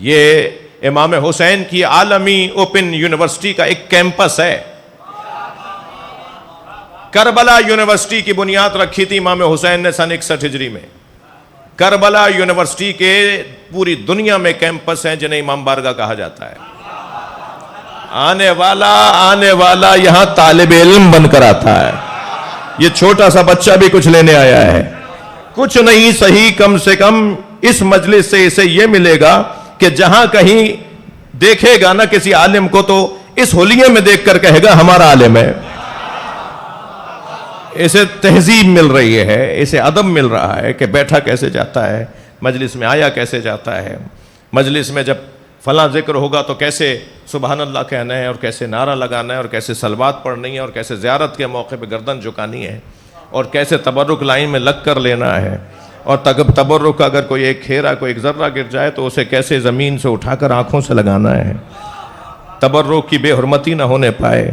یہ امام حسین کی عالمی اوپن یونیورسٹی کا ایک کیمپس ہے. کربلا یونیورسٹی کی بنیاد رکھی تھی امام حسین نے سن 61 ہجری میں. کربلا یونیورسٹی کے پوری دنیا میں کیمپس ہیں جنہیں امام بارگاہ کہا جاتا ہے. آنے والا یہاں طالب علم بن کر آتا ہے. یہ چھوٹا سا بچہ بھی کچھ لینے آیا ہے. کچھ نہیں صحیح کم سے کم اس مجلس سے اسے یہ ملے گا کہ جہاں کہیں دیکھے گا نا کسی عالم کو تو اس حلیے میں دیکھ کر کہے گا ہمارا عالم ہے. اسے تہذیب مل رہی ہے, اسے ادب مل رہا ہے کہ بیٹھا کیسے جاتا ہے, مجلس میں آیا کیسے جاتا ہے, مجلس میں جب فلاں ذکر ہوگا تو کیسے سبحان اللہ کہنا ہے اور کیسے نعرہ لگانا ہے اور کیسے صلوات پڑھنی ہے اور کیسے زیارت کے موقع پہ گردن جھکانی ہے اور کیسے تبرک لائن میں لگ کر لینا ہے, اور تبرک کا اگر کوئی ایک کھیرا کوئی ایک ذرہ گر جائے تو اسے کیسے زمین سے اٹھا کر آنکھوں سے لگانا ہے, تبرک کی بے حرمتی نہ ہونے پائے.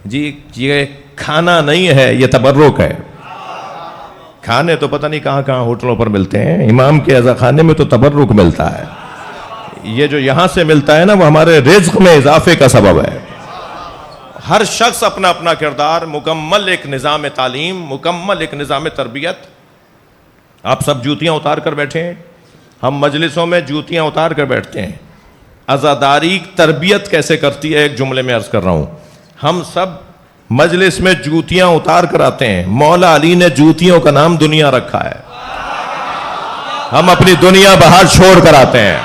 جی یہ کھانا نہیں ہے, یہ تبرک ہے. کھانے تو پتہ نہیں کہاں کہاں ہوٹلوں پر ملتے ہیں, امام کے عزا خانے میں تو تبرک ملتا ہے. یہ جو یہاں سے ملتا ہے نا وہ ہمارے رزق میں اضافے کا سبب ہے. ہر شخص اپنا اپنا کردار, مکمل ایک نظام تعلیم, مکمل ایک نظام تربیت. آپ سب جوتیاں اتار کر بیٹھے ہیں, ہم مجلسوں میں جوتیاں اتار کر بیٹھتے ہیں. عزاداری تربیت کیسے کرتی ہے ایک جملے میں عرض کر رہا ہوں. ہم سب مجلس میں جوتیاں اتار کر آتے ہیں. مولا علی نے جوتیوں کا نام دنیا رکھا ہے. ہم اپنی دنیا باہر چھوڑ کر آتے ہیں.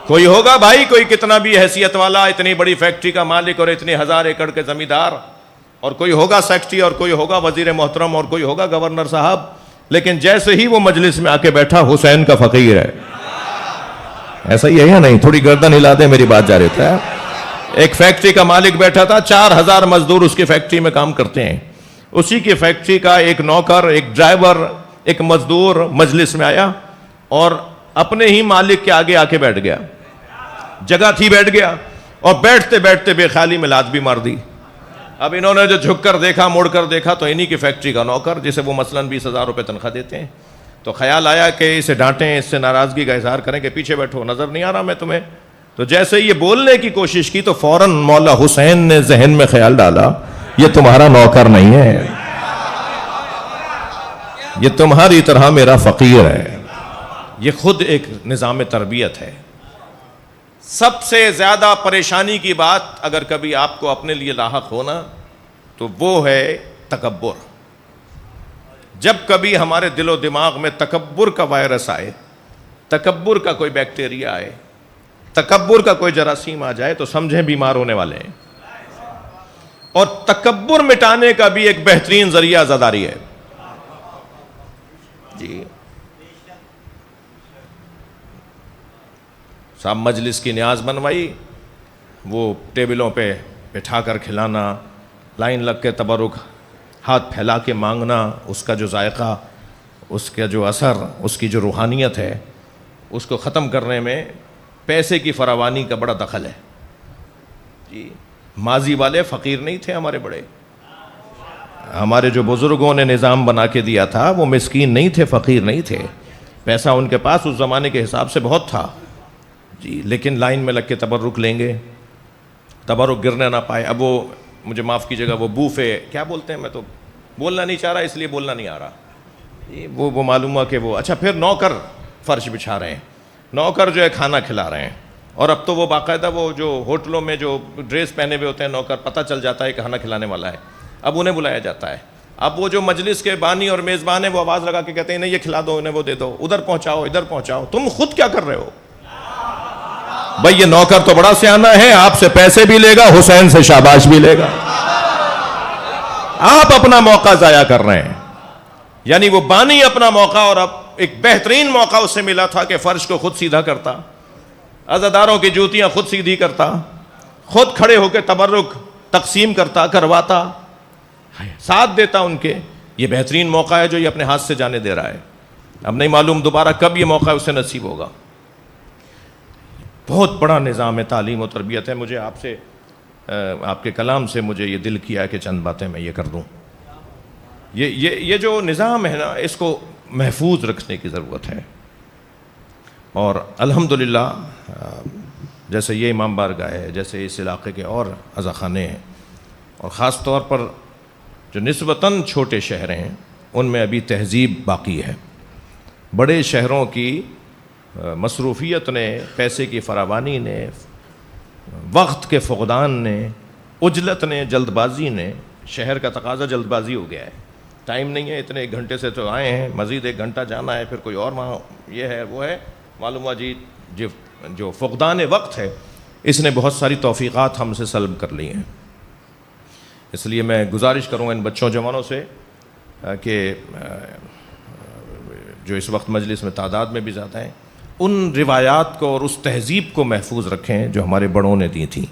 کوئی ہوگا بھائی, کوئی کتنا بھی حیثیت والا, اتنی بڑی فیکٹری کا مالک اور اتنے 1000 ایکڑ کے زمیندار, اور کوئی ہوگا سیکرٹری اور کوئی ہوگا وزیر محترم اور کوئی ہوگا گورنر صاحب, لیکن جیسے ہی وہ مجلس میں آ کے بیٹھا حسین کا فقیر ہے. ایسا ہی ہے یا نہیں؟ تھوڑی گردن ہلا دے, میری بات جاری ہے. ایک فیکٹری کا مالک بیٹھا تھا, 4000 مزدور اس کی فیکٹری میں کام کرتے ہیں. اسی کی فیکٹری کا ایک نوکر, ایک ڈرائیور, ایک مزدور مجلس میں آیا اور اپنے ہی مالک کے آگے آ کے بیٹھ گیا. جگہ تھی بیٹھ گیا, اور بیٹھتے بیٹھتے بے خیالی میں لات بھی مار دی. اب انہوں نے جو جھک کر دیکھا, مڑ کر دیکھا تو انہی کی فیکٹری کا نوکر جسے وہ مثلاً 20,000 روپے تنخواہ دیتے ہیں. تو خیال آیا کہ اسے ڈانٹیں, اس سے ناراضگی کا اظہار کریں کہ پیچھے بیٹھو, نظر نہیں آ رہا میں تمہیں. تو جیسے یہ بولنے کی کوشش کی تو فوراً مولا حسین نے ذہن میں خیال ڈالا یہ تمہارا نوکر نہیں ہے, یہ تمہاری طرح میرا فقیر ہے. یہ خود ایک نظام تربیت ہے. سب سے زیادہ پریشانی کی بات اگر کبھی آپ کو اپنے لیے لاحق ہونا تو وہ ہے تکبر. جب کبھی ہمارے دل و دماغ میں تکبر کا وائرس آئے, تکبر کا کوئی بیکٹیریا آئے, تکبر کا کوئی جراثیم آ جائے تو سمجھیں بیمار ہونے والے ہیں. اور تکبر مٹانے کا بھی ایک بہترین ذریعہ عزاداری ہے. جی صاحب مجلس کی نیاز بنوائی, وہ ٹیبلوں پہ بٹھا کر کھلانا, لائن لگ کے تبرک, ہاتھ پھیلا کے مانگنا, اس کا جو ذائقہ, اس کا جو اثر, اس کی جو روحانیت ہے, اس کو ختم کرنے میں پیسے کی فراوانی کا بڑا دخل ہے. جی ماضی والے فقیر نہیں تھے ہمارے بڑے, ہمارے جو بزرگوں نے نظام بنا کے دیا تھا وہ مسکین نہیں تھے, فقیر نہیں تھے. پیسہ ان کے پاس اس زمانے کے حساب سے بہت تھا. جی لیکن لائن میں لگ کے تبرک لیں گے, تبرک گرنے نہ پائے. اب وہ مجھے معاف کیجیے گا, وہ بوفے کیا بولتے ہیں, میں تو بولنا نہیں چاہ رہا اس لیے بولنا نہیں آ رہا. وہ معلوم ہوا کہ وہ اچھا پھر نوکر فرش بچھا رہے ہیں, نوکر جو ہے کھانا کھلا رہے ہیں. اور اب تو وہ باقاعدہ وہ جو ہوٹلوں میں جو ڈریس پہنے ہوئے ہوتے ہیں نوکر, پتہ چل جاتا ہے کہ کھانا کھلانے والا ہے, اب انہیں بلایا جاتا ہے. اب وہ جو مجلس کے بانی اور میزبان ہیں وہ آواز لگا کے کہتے ہیں نہیں یہ کھلا دو, انہیں وہ دے دو, ادھر پہنچاؤ, ادھر پہنچاؤ. تم خود کیا کر رہے ہو بھائی؟ یہ نوکر تو بڑا سیانہ ہے, آپ سے پیسے بھی لے گا, حسین سے شاباش بھی لے گا. آپ اپنا موقع ضائع کر رہے ہیں. یعنی وہ بانی اپنا موقع, اور اب ایک بہترین موقع اس سے ملا تھا کہ فرش کو خود سیدھا کرتا, عزاداروں کی جوتیاں خود سیدھی کرتا, خود کھڑے ہو کے تبرک تقسیم کرتا, کرواتا, ساتھ دیتا ان کے. یہ بہترین موقع ہے جو یہ اپنے ہاتھ سے جانے دے رہا ہے. اب نہیں معلوم دوبارہ کب یہ موقع اسے نصیب ہوگا. بہت بڑا نظام تعلیم و تربیت ہے. مجھے آپ سے آپ کے کلام سے مجھے یہ دل کیا کہ چند باتیں میں یہ کر دوں. یہ جو نظام ہے نا, اس کو محفوظ رکھنے کی ضرورت ہے. اور الحمدللہ جیسے یہ امام بارگاہ ہے، جیسے اس علاقے کے اور عزاخانے ہیں، اور خاص طور پر جو نسبتاً چھوٹے شہر ہیں ان میں ابھی تہذیب باقی ہے۔ بڑے شہروں کی مصروفیت نے، پیسے کی فراوانی نے، وقت کے فقدان نے، عجلت نے، جلد بازی نے، شہر کا تقاضا جلد بازی ہو گیا ہے، ٹائم نہیں ہے، اتنے 1 گھنٹے سے تو آئے ہیں، مزید 1 گھنٹہ جانا ہے، پھر کوئی اور وہاں یہ ہے وہ ہے، معلوم ہوا جی جو فقدان وقت ہے اس نے بہت ساری توفیقات ہم سے سلب کر لی ہیں۔ اس لیے میں گزارش کروں ان بچوں جوانوں سے کہ جو اس وقت مجلس میں تعداد میں بھی زیادہ ہیں، ان روایات کو اور اس تہذیب کو محفوظ رکھیں جو ہمارے بڑوں نے دی تھیں،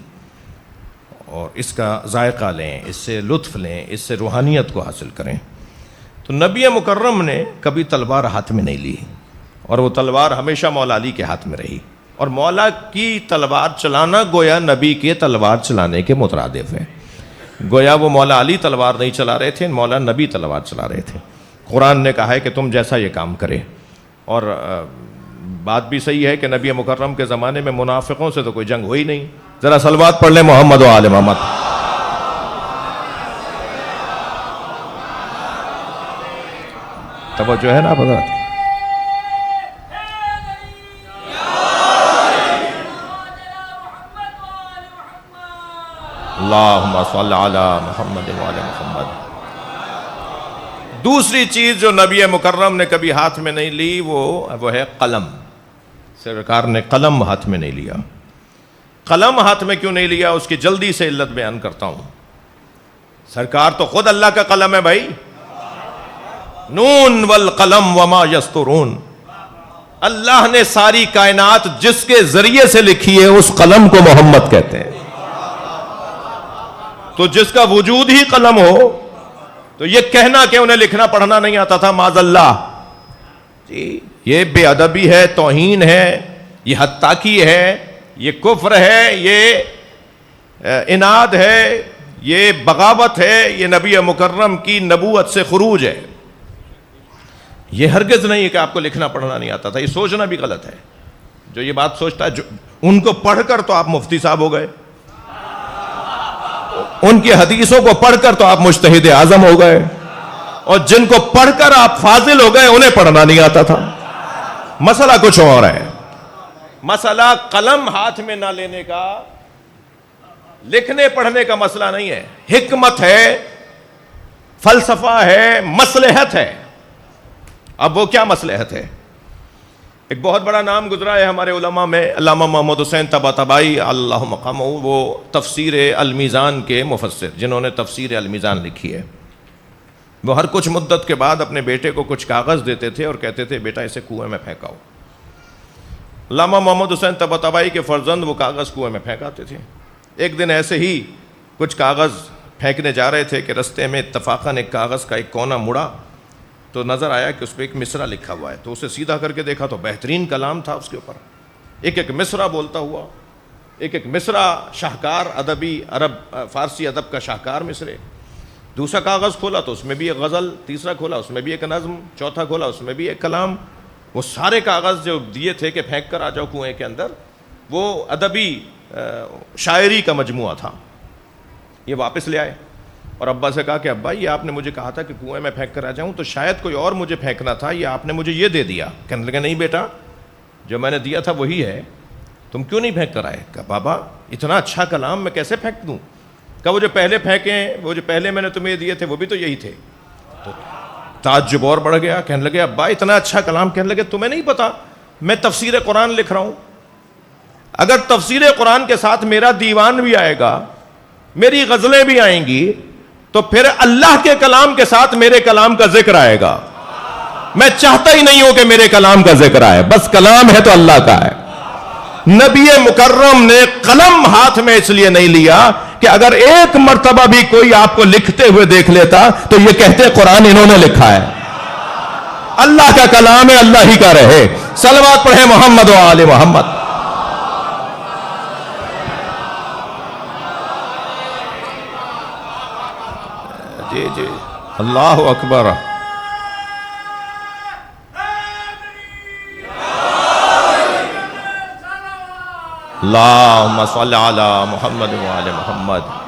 اور اس کا ذائقہ لیں، اس سے لطف لیں، اس سے روحانیت کو حاصل کریں۔ تو نبی مکرم نے کبھی تلوار ہاتھ میں نہیں لی، اور وہ تلوار ہمیشہ مولا علی کے ہاتھ میں رہی، اور مولا کی تلوار چلانا گویا نبی کے تلوار چلانے کے مترادف ہے۔ گویا وہ مولا علی تلوار نہیں چلا رہے تھے، مولا نبی تلوار چلا رہے تھے۔ قرآن نے کہا ہے کہ تم جیسا یہ کام کرے، اور بات بھی صحیح ہے کہ نبی مکرم کے زمانے میں منافقوں سے تو کوئی جنگ ہوئی نہیں۔ ذرا صلوات پڑھ لیں محمد و آل محمد۔ توجہ ہے نا حضرات؟ اللہم صلی علی محمد و آل محمد۔ دوسری چیز جو نبی مکرم نے کبھی ہاتھ میں نہیں لی وہ ہے قلم۔ سرکار نے قلم ہاتھ میں نہیں لیا۔ قلم ہاتھ میں کیوں نہیں لیا، اس کی جلدی سے علت بیان کرتا ہوں۔ سرکار تو خود اللہ کا قلم ہے بھائی، نون والقلم وما یسطرون۔ اللہ نے ساری کائنات جس کے ذریعے سے لکھی ہے اس قلم کو محمد کہتے ہیں۔ تو جس کا وجود ہی قلم ہو تو یہ کہنا کہ انہیں لکھنا پڑھنا نہیں آتا تھا، معاذ اللہ، جی یہ بے ادبی ہے، توہین ہے، یہ حد تاکی ہے، یہ کفر ہے، یہ اناد ہے، یہ بغاوت ہے، یہ نبی مکرم کی نبوت سے خروج ہے۔ یہ ہرگز نہیں ہے کہ آپ کو لکھنا پڑھنا نہیں آتا تھا، یہ سوچنا بھی غلط ہے۔ جو یہ بات سوچتا ہے، ان کو پڑھ کر تو آپ مفتی صاحب ہو گئے، ان کی حدیثوں کو پڑھ کر تو آپ مجتہد اعظم ہو گئے، اور جن کو پڑھ کر آپ فاضل ہو گئے انہیں پڑھنا نہیں آتا تھا۔ مسئلہ کچھ اور ہے۔ مسئلہ قلم ہاتھ میں نہ لینے کا، لکھنے پڑھنے کا مسئلہ نہیں ہے، حکمت ہے، فلسفہ ہے، مصلحت ہے۔ اب وہ کیا مصلحت ہے؟ ایک بہت بڑا نام گزرا ہے ہمارے علماء میں، علامہ محمد حسین طباطبائی اللہ مقامہ، وہ تفسیر المیزان کے مفسر جنہوں نے تفسیر المیزان لکھی ہے۔ وہ ہر کچھ مدت کے بعد اپنے بیٹے کو کچھ کاغذ دیتے تھے اور کہتے تھے بیٹا اسے کنویں میں پھینکاؤ۔ علامہ محمد حسین طباطبائی کے فرزند وہ کاغذ کنویں میں پھینکاتے تھے۔ ایک دن ایسے ہی کچھ کاغذ پھینکنے جا رہے تھے کہ رستے میں اتفاقاً ایک کاغذ کا ایک کونا مڑا تو نظر آیا کہ اس پہ ایک مصرع لکھا ہوا ہے، تو اسے سیدھا کر کے دیکھا تو بہترین کلام تھا اس کے اوپر، ایک ایک مصرع بولتا ہوا، ایک ایک مصرع شاہکار ادبی، عرب فارسی ادب کا شاہکار مصرے۔ دوسرا کاغذ کھولا تو اس میں بھی ایک غزل، تیسرا کھولا اس میں بھی ایک نظم، چوتھا کھولا اس میں بھی ایک کلام۔ وہ سارے کاغذ جو دیے تھے کہ پھینک کر آ جاؤ کنویں کے اندر، وہ ادبی شاعری کا مجموعہ تھا۔ یہ واپس لے آئے اور ابا سے کہا کہ ابا یہ آپ نے مجھے کہا تھا کہ کنویں میں پھینک کر آ جاؤں، تو شاید کوئی اور مجھے پھینکنا تھا، یہ آپ نے مجھے یہ دے دیا۔ کہنے لگا نہیں بیٹا، جو میں نے دیا تھا وہی ہے، تم کیوں نہیں پھینک کر آئے؟ کہا بابا اتنا اچھا کلام میں کیسے پھینک دوں؟ کہا وہ جو پہلے پھینکے، وہ جو پہلے میں نے تمہیں دیے تھے وہ بھی تو یہی تھے۔ تو تعجب اور بڑھ گیا، کہنے لگے ابا اتنا اچھا کلام، کہنے لگے تمہیں نہیں پتا میں تفسیر قرآن لکھ رہا ہوں، اگر تفسیر قرآن کے ساتھ میرا دیوان بھی آئے گا، میری غزلیں بھی آئیں گی، تو پھر اللہ کے کلام کے ساتھ میرے کلام کا ذکر آئے گا۔ میں چاہتا ہی نہیں ہوں کہ میرے کلام کا ذکر آئے، بس کلام ہے تو اللہ کا ہے۔ نبی مکرم نے قلم ہاتھ میں اس لیے نہیں لیا کہ اگر ایک مرتبہ بھی کوئی آپ کو لکھتے ہوئے دیکھ لیتا تو یہ کہتے قرآن انہوں نے لکھا ہے۔ اللہ کا کلام ہے، اللہ ہی کا رہے۔ صلوات پڑھیں محمد و آل محمد۔ جی جی اللہ اکبر۔ اللہم صلی علی محمد و آل محمد.